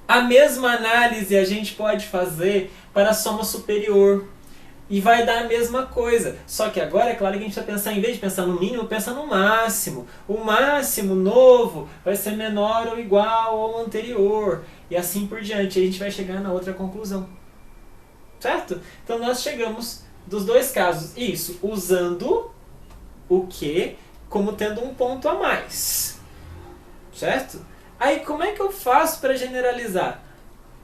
A mesma análise a gente pode fazer para a soma superior. E vai dar a mesma coisa. Só que agora é claro que a gente vai pensar, em vez de pensar no mínimo, pensa no máximo. O máximo novo vai ser menor ou igual ao anterior. E assim por diante. A gente vai chegar na outra conclusão. Certo? Então nós chegamos dos dois casos. Isso, usando o Q como tendo um ponto a mais. Certo? Aí como é que eu faço para generalizar?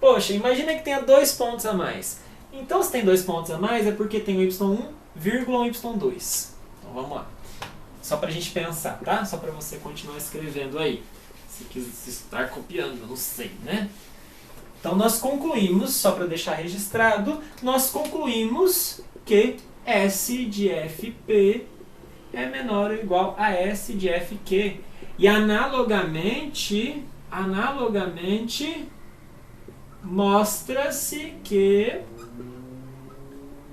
Poxa, imagina que tenha 2 pontos a mais. Então se tem 2 pontos a mais é porque tem o y1, vírgula ou y2. Então vamos lá. Só para a gente pensar, tá? Só para você continuar escrevendo aí. Se quiser estar copiando, eu não sei, né? Então nós concluímos, só para deixar registrado, nós concluímos que S de FP é menor ou igual a S de FQ. E analogamente mostra-se que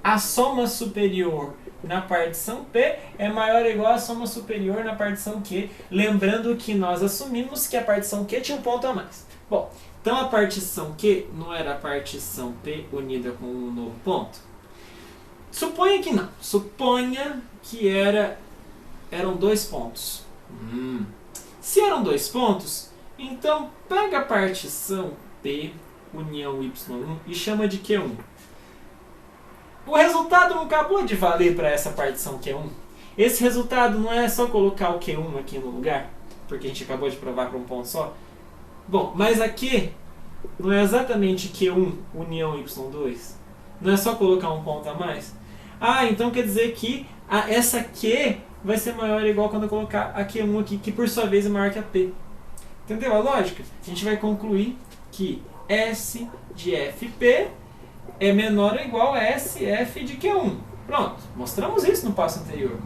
a soma superior na partição P é maior ou igual à soma superior na partição Q. Lembrando que nós assumimos que a partição Q tinha um ponto a mais. Bom, então a partição Q não era a partição P unida com um novo ponto? Suponha que não. Suponha que eram 2 pontos. Se eram 2 pontos, então pega a partição P união y1 e chama de Q1. O resultado não acabou de valer para essa partição Q1. Esse resultado não é só colocar o Q1 aqui no lugar, porque a gente acabou de provar para um ponto só. Bom, mas aqui Não é exatamente Q1 união Y2? Não é só colocar um ponto a mais? Ah, então quer dizer que essa Q vai ser maior ou igual quando eu colocar a Q1 aqui, que por sua vez é maior que a P. Entendeu a lógica? A gente vai concluir que S de FP é menor ou igual a SF de Q1. Pronto, mostramos isso no passo anterior.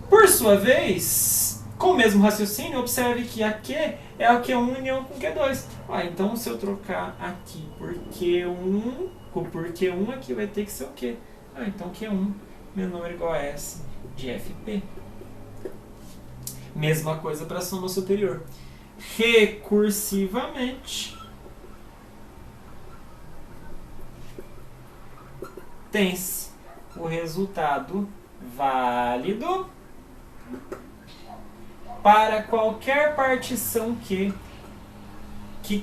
Por sua vez, com o mesmo raciocínio, observe que a Q é a Q1 união com Q2. Então se eu trocar aqui por Q1 aqui vai ter que ser o quê? Então Q1 menor ou igual a S de FP. Mesma coisa para a soma superior. Recursivamente, tem-se o resultado válido para qualquer partição que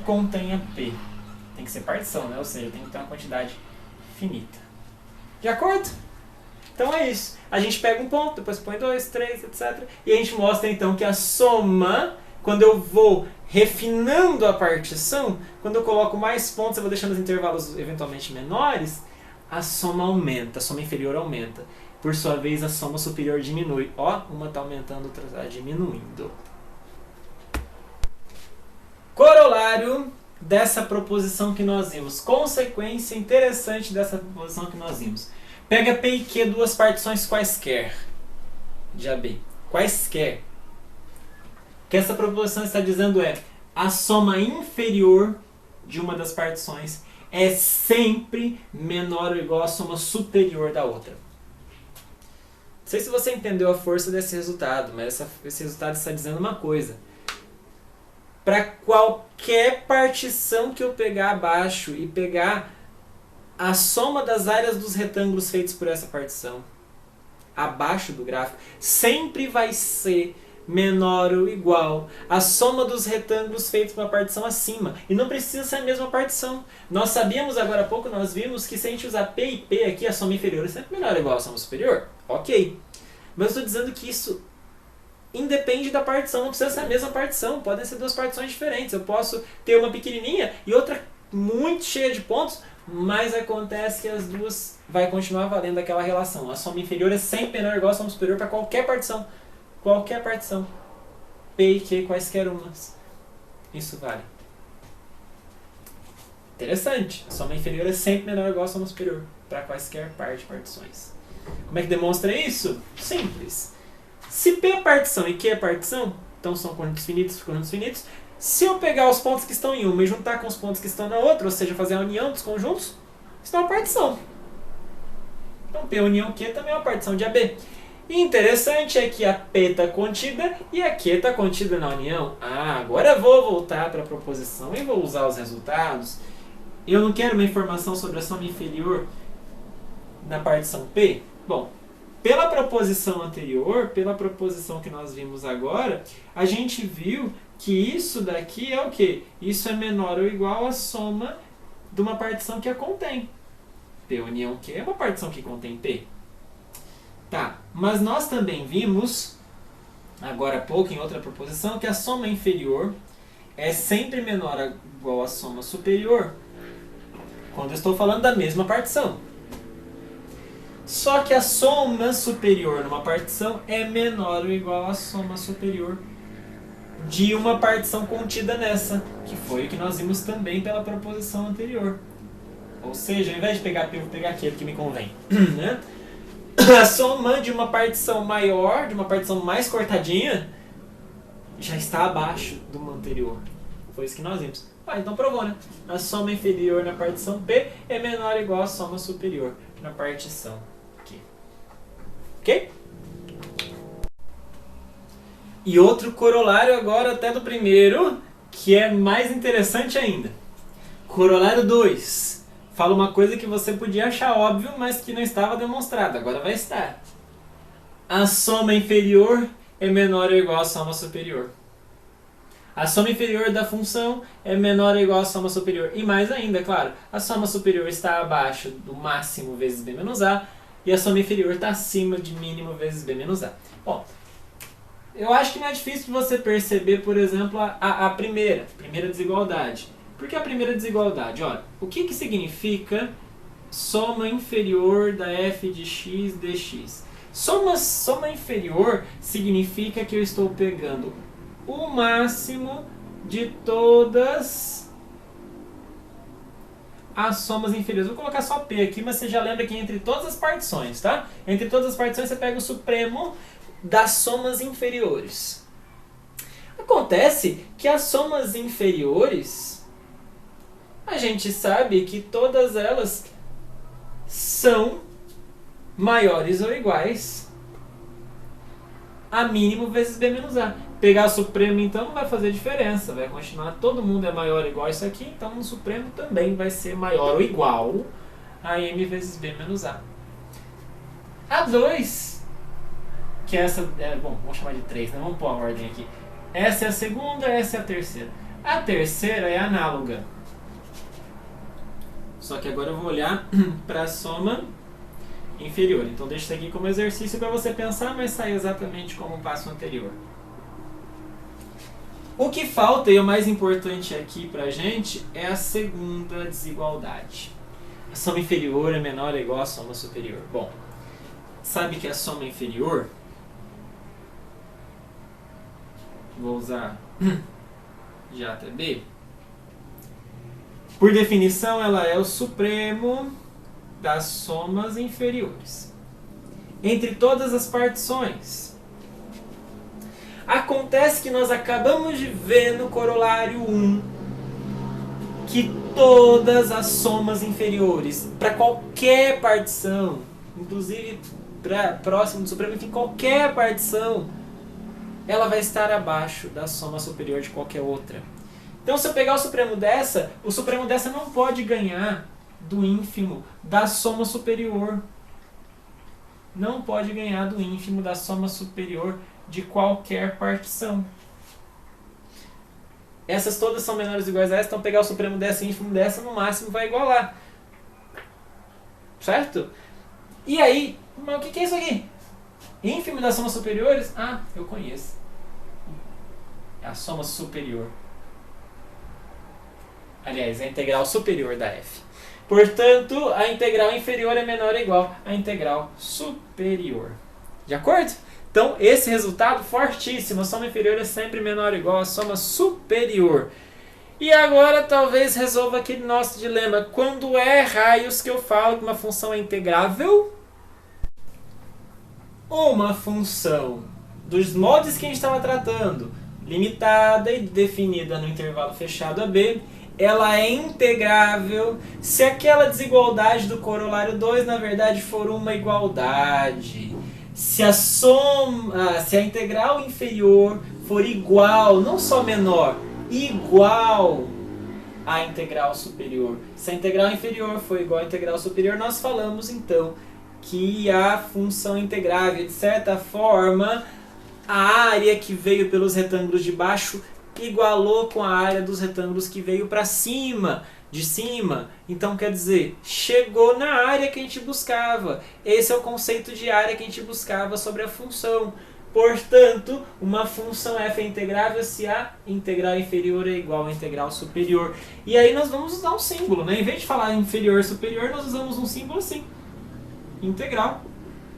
contenha P. Tem que ser partição, né? Ou seja, tem que ter uma quantidade finita. De acordo? Então é isso. A gente pega um ponto, depois põe 2, 3, etc. E a gente mostra então que a soma, quando eu vou refinando a partição, quando eu coloco mais pontos, eu vou deixando os intervalos eventualmente menores, a soma aumenta, a soma inferior aumenta. Por sua vez, a soma superior diminui. Uma está aumentando, outra está diminuindo. Corolário dessa proposição que nós vimos. Consequência interessante dessa proposição que nós vimos. Pega P e Q, duas partições quaisquer de AB. Quaisquer. O que essa proposição está dizendo é a soma inferior de uma das partições é sempre menor ou igual à soma superior da outra. Não sei se você entendeu a força desse resultado, mas esse resultado está dizendo uma coisa. Para qualquer partição que eu pegar abaixo e pegar a soma das áreas dos retângulos feitos por essa partição abaixo do gráfico, sempre vai ser menor ou igual à soma dos retângulos feitos por uma partição acima. E não precisa ser a mesma partição. Nós sabíamos agora há pouco, nós vimos que se a gente usar P e P aqui, a soma inferior é sempre menor ou igual à soma superior. Ok. Mas eu estou dizendo que isso independe da partição, não precisa ser a mesma partição. Podem ser duas partições diferentes. Eu posso ter uma pequenininha e outra muito cheia de pontos, mas acontece que as duas vai continuar valendo aquela relação. A soma inferior é sempre menor ou igual à soma superior para qualquer partição. Qualquer partição. P e Q, quaisquer umas. Isso vale. Interessante. A soma inferior é sempre menor ou igual à soma superior para quaisquer par de partições. Como é que demonstra isso? Simples. Se P é partição e Q é partição, então são conjuntos finitos. Se eu pegar os pontos que estão em uma e juntar com os pontos que estão na outra, ou seja, fazer a união dos conjuntos, isso é uma partição. Então P união Q também é uma partição de AB. E interessante é que a P está contida e a Q está contida na união. Agora eu vou voltar para a proposição e vou usar os resultados. Eu não quero uma informação sobre a soma inferior na partição P? Bom, pela proposição anterior, pela proposição que nós vimos agora, a gente viu que isso daqui é o quê? Isso é menor ou igual à soma de uma partição que a contém. P união Q é uma partição que contém P. Tá, mas nós também vimos, agora há pouco, em outra proposição, que a soma inferior é sempre menor ou igual à soma superior quando eu estou falando da mesma partição. Só que a soma superior numa partição é menor ou igual à soma superior de uma partição contida nessa, que foi o que nós vimos também pela proposição anterior. Ou seja, ao invés de pegar P, eu vou pegar aquele que me convém. Né? A soma de uma partição maior, de uma partição mais cortadinha, já está abaixo de uma anterior. Foi isso que nós vimos. Então provou, né? A soma inferior na partição P é menor ou igual à soma superior na partição Q. Ok? E outro corolário agora até do primeiro, que é mais interessante ainda. Corolário 2. Fala uma coisa que você podia achar óbvio, mas que não estava demonstrado. Agora vai estar. A soma inferior é menor ou igual à soma superior. A soma inferior da função é menor ou igual à soma superior. E mais ainda, claro, a soma superior está abaixo do máximo vezes B menos A e a soma inferior está acima de mínimo vezes B menos A. Bom, eu acho que não é difícil de você perceber, por exemplo, a primeira desigualdade. Por que a primeira desigualdade? Olha, o que significa soma inferior da f de x dx? Soma inferior significa que eu estou pegando o máximo de todas as somas inferiores. Vou colocar só P aqui, mas você já lembra que entre todas as partições, tá? Entre todas as partições você pega o supremo das somas inferiores. Acontece que as somas inferiores, a gente sabe que todas elas são maiores ou iguais a mínimo vezes B menos A. Pegar o supremo então não vai fazer diferença, vai continuar, todo mundo é maior ou igual a isso aqui, então o supremo também vai ser maior ou igual a M vezes B menos A. A2, que é essa, bom, vamos chamar de 3, né? Vamos pôr a ordem aqui. Essa é a segunda, essa é a terceira. A terceira é análoga. Só que agora eu vou olhar para a soma inferior. Então deixa isso aqui como exercício para você pensar, mas sai exatamente como o passo anterior. O que falta, e o mais importante aqui para a gente, é a segunda desigualdade. A soma inferior é menor ou igual à soma superior. Bom, sabe que a soma inferior, vou usar de A até B, por definição ela é o supremo das somas inferiores entre todas as partições. Acontece que nós acabamos de ver no corolário 1 que todas as somas inferiores, para qualquer partição, inclusive para próximo do supremo, enfim, qualquer partição, ela vai estar abaixo da soma superior de qualquer outra. Então, se eu pegar o supremo dessa não pode ganhar do ínfimo da soma superior. Não pode ganhar do ínfimo da soma superior de qualquer partição. Essas todas são menores ou iguais a essa, então pegar o supremo dessa e o ínfimo dessa, no máximo vai igualar. Certo? E aí, mas o que é isso aqui? Ínfimo das somas superiores? Ah, eu conheço. É a soma superior. Aliás, é a integral superior da f. Portanto, a integral inferior é menor ou igual à integral superior. De acordo? Então, esse resultado fortíssimo. A soma inferior é sempre menor ou igual à soma superior. E agora, talvez resolva aquele nosso dilema. Quando é raios que eu falo que uma função é integrável? Ou uma função dos moldes que a gente estava tratando, limitada e definida no intervalo fechado AB, ela é integrável se aquela desigualdade do corolário 2, na verdade, for uma igualdade. Se a integral inferior for igual, não só menor, igual à integral superior. Se a integral inferior for igual à integral superior, nós falamos, então, que a função integrável, de certa forma, a área que veio pelos retângulos de baixo igualou com a área dos retângulos que veio para cima, de cima. Então, quer dizer, chegou na área que a gente buscava. Esse é o conceito de área que a gente buscava sobre a função. Portanto, uma função f é integrável se a integral inferior é igual à integral superior. E aí nós vamos usar um símbolo, né? Em vez de falar inferior e superior, nós usamos um símbolo assim. Integral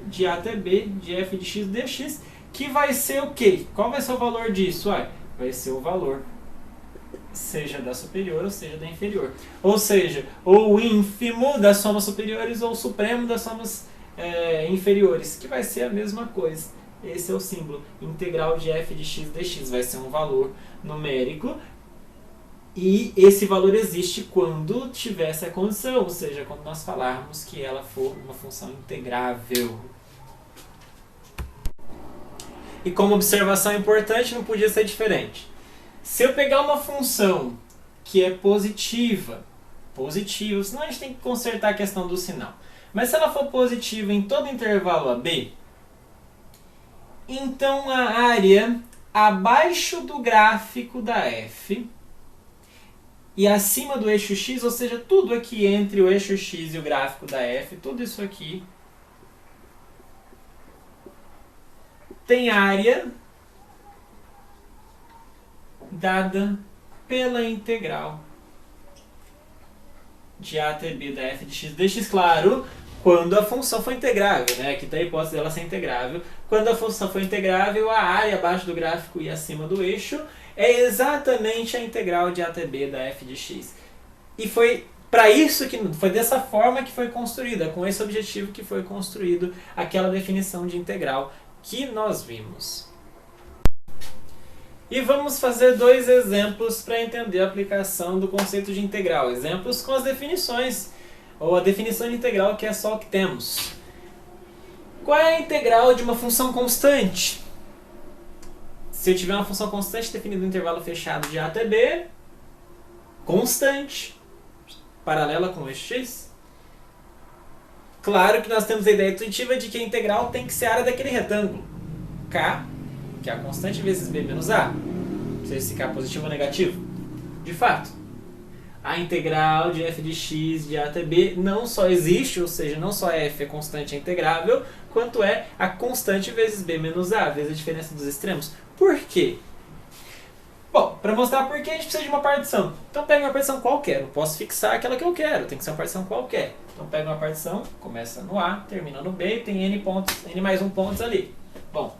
de a até b de f de x dx, que vai ser o quê? Qual vai ser o valor disso? Vai ser o valor, seja da superior ou seja da inferior. Ou seja, ou o ínfimo das somas superiores ou o supremo das somas inferiores, que vai ser a mesma coisa. Esse é o símbolo. Integral de f de x dx vai ser um valor numérico. E esse valor existe quando tiver essa condição, ou seja, quando nós falarmos que ela for uma função integrável. E como observação importante, não podia ser diferente. Se eu pegar uma função que é positiva, senão a gente tem que consertar a questão do sinal. Mas se ela for positiva em todo intervalo AB, então a área abaixo do gráfico da f e acima do eixo x, ou seja, tudo aqui entre o eixo x e o gráfico da f, tudo isso aqui tem área dada pela integral de A até B da f de x dx, claro, quando a função for integrável, né? Aqui está a hipótese dela ser integrável. Quando a função for integrável, a área abaixo do gráfico e acima do eixo é exatamente a integral de A até B da f de x. E foi para isso que foi dessa forma que foi construída, com esse objetivo que foi construído aquela definição de integral que nós vimos. E vamos fazer dois exemplos para entender a aplicação do conceito de integral. Exemplos com as definições, ou a definição de integral, que é só o que temos. Qual é a integral de uma função constante? Se eu tiver uma função constante definida no intervalo fechado de A até B, constante, paralela com o eixo x, claro que nós temos a ideia intuitiva de que a integral tem que ser a área daquele retângulo. K, que é a constante vezes B menos A. Seja esse K positivo ou negativo. De fato, a integral de f de x de A até B não só existe, ou seja, não só f é constante e integrável, quanto é a constante vezes B menos A, vezes a diferença dos extremos. Por quê? Bom, para mostrar por que a gente precisa de uma partição. Então pega uma partição qualquer, não posso fixar aquela que eu quero, tem que ser uma partição qualquer. Então pega uma partição, começa no A, termina no B, tem n pontos, n mais 1 pontos ali. Bom,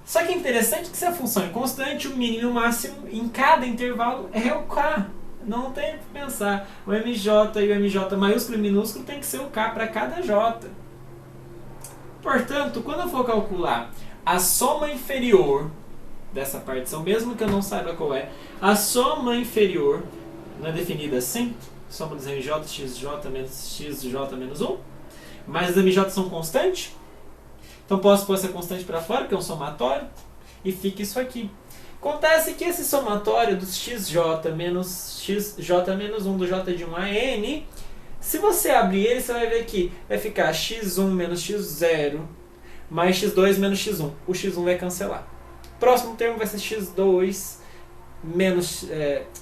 só que é interessante que se a função é constante, o mínimo e o máximo em cada intervalo é o K. Não tem o que pensar. O MJ e o MJ maiúsculo e minúsculo tem que ser o K para cada J. Portanto, quando eu for calcular a soma inferior dessa partição, mesmo que eu não saiba qual é, a soma inferior não é definida assim, soma dos MJ, XJ menos XJ menos 1, mas os MJ são constantes, então posso pôr essa constante para fora, que é um somatório, e fica isso aqui. Acontece que esse somatório dos XJ menos 1 do J de 1 a N, se você abrir ele, você vai ver que vai ficar x1 menos x0 mais x2 menos x1. O x1 vai cancelar. Próximo termo vai ser x2 menos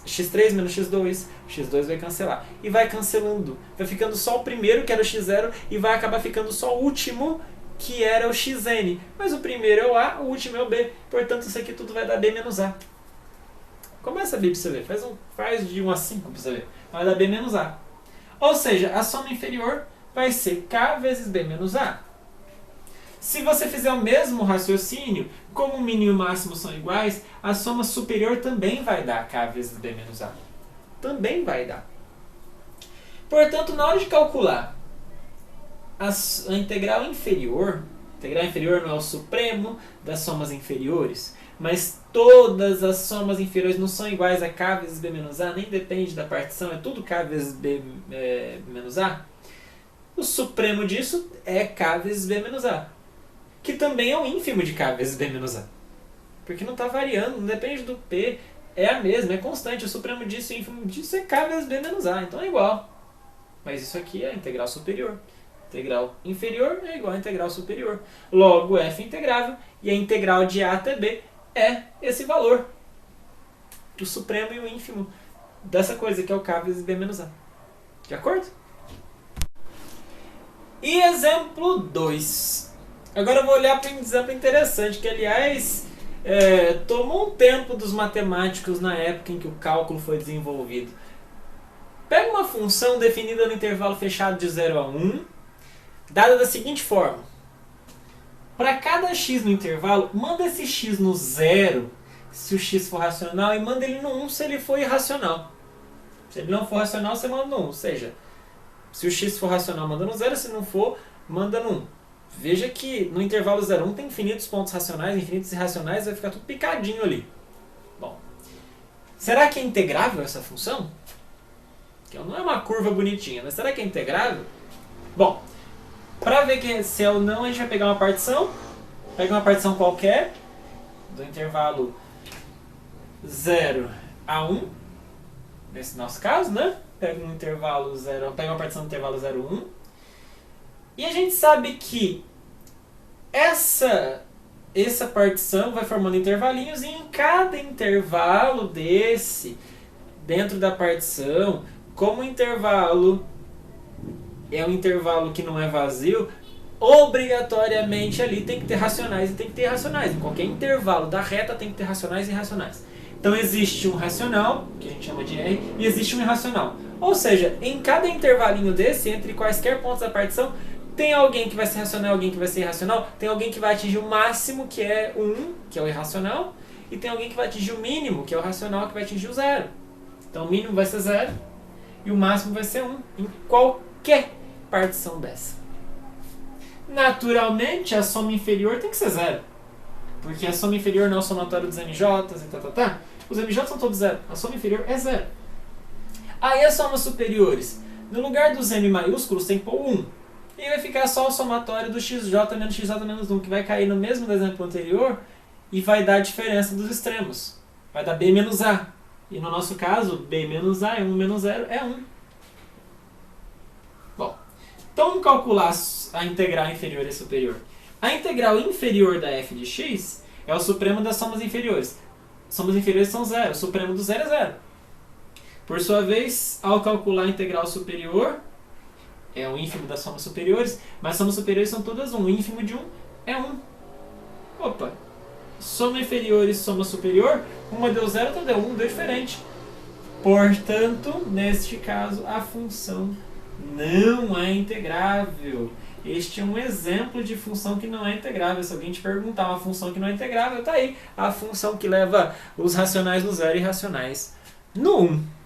x3 menos x2. X2 vai cancelar. E vai cancelando. Vai ficando só o primeiro, que era o x0, e vai acabar ficando só o último, que era o xn. Mas o primeiro é o A, o último é o B. Portanto, isso aqui tudo vai dar B menos A. Começa a abrir para você ver. Faz de 1 a 5 para você ver. Vai dar B menos A. Ou seja, a soma inferior vai ser K vezes B menos A. Se você fizer o mesmo raciocínio, como o mínimo e o máximo são iguais, a soma superior também vai dar K vezes B menos A. Também vai dar. Portanto, na hora de calcular a integral inferior não é o supremo das somas inferiores, mas todas as somas inferiores não são iguais a K vezes B menos A, nem depende da partição, é tudo K vezes B menos A. O supremo disso é K vezes B menos A, que também é o ínfimo de K vezes B menos A. Porque não está variando, não depende do P, é a mesma, é constante. O supremo disso e o ínfimo disso é K vezes B menos A, então é igual. Mas isso aqui é a integral superior. Integral inferior é igual a integral superior. Logo, f é integrável e a integral de A até B é esse valor. O supremo e o ínfimo dessa coisa que é o K vezes B menos A. De acordo? E exemplo 2. Agora eu vou olhar para um exemplo interessante, que aliás tomou um tempo dos matemáticos na época em que o cálculo foi desenvolvido. Pega uma função definida no intervalo fechado de 0 a 1, dada da seguinte forma. Para cada x no intervalo, manda esse x no 0 se o x for racional e manda ele no 1 se ele for irracional. Se ele não for racional, você manda no 1. Ou seja, se o x for racional, manda no 0, se não for, manda no 1. Veja que no intervalo 0 a 1 tem infinitos pontos racionais, infinitos irracionais, vai ficar tudo picadinho ali. Bom, será que é integrável essa função? Que não é uma curva bonitinha, mas será que é integrável? Bom, para ver que se é ou não, a gente vai pegar uma partição. Pega uma partição qualquer, do intervalo 0 a 1, nesse nosso caso, né? Pega um intervalo 0, pega uma partição do intervalo 0 a 1. E a gente sabe que essa partição vai formando intervalinhos, e em cada intervalo desse, dentro da partição, como o intervalo é um intervalo que não é vazio, obrigatoriamente ali tem que ter racionais e tem que ter irracionais. Em qualquer intervalo da reta tem que ter racionais e irracionais. Então existe um racional, que a gente chama de R, e existe um irracional. Ou seja, em cada intervalinho desse, entre quaisquer pontos da partição, tem alguém que vai ser racional e alguém que vai ser irracional. Tem alguém que vai atingir o máximo, que é o 1, que é o irracional. E tem alguém que vai atingir o mínimo, que é o racional, que vai atingir o 0. Então o mínimo vai ser 0 e o máximo vai ser 1 em qualquer partição dessa. Naturalmente, a soma inferior tem que ser 0. Porque a soma inferior não é o somatório dos MJs e tá. Os MJs são todos 0. A soma inferior é 0. Aí as somas superiores. No lugar dos M maiúsculos tem que pôr 1. E vai ficar só o somatório do XJ menos XJ menos 1, que vai cair no mesmo do exemplo anterior e vai dar a diferença dos extremos. Vai dar B menos A. E no nosso caso, B menos A é 1 menos 0 é 1. Bom, então vamos calcular a integral inferior e superior. A integral inferior da f de x é o supremo das somas inferiores. Somas inferiores são 0, o supremo do 0 é 0. Por sua vez, ao calcular a integral superior, é o ínfimo das somas superiores, mas somas superiores são todas 1. O ínfimo de 1 é 1. Opa! Soma inferior e soma superior, uma deu 0, outra deu 1, deu diferente. Portanto, neste caso, a função não é integrável. Este é um exemplo de função que não é integrável. Se alguém te perguntar uma função que não é integrável, tá aí. A função que leva os racionais no 0 e irracionais no 1.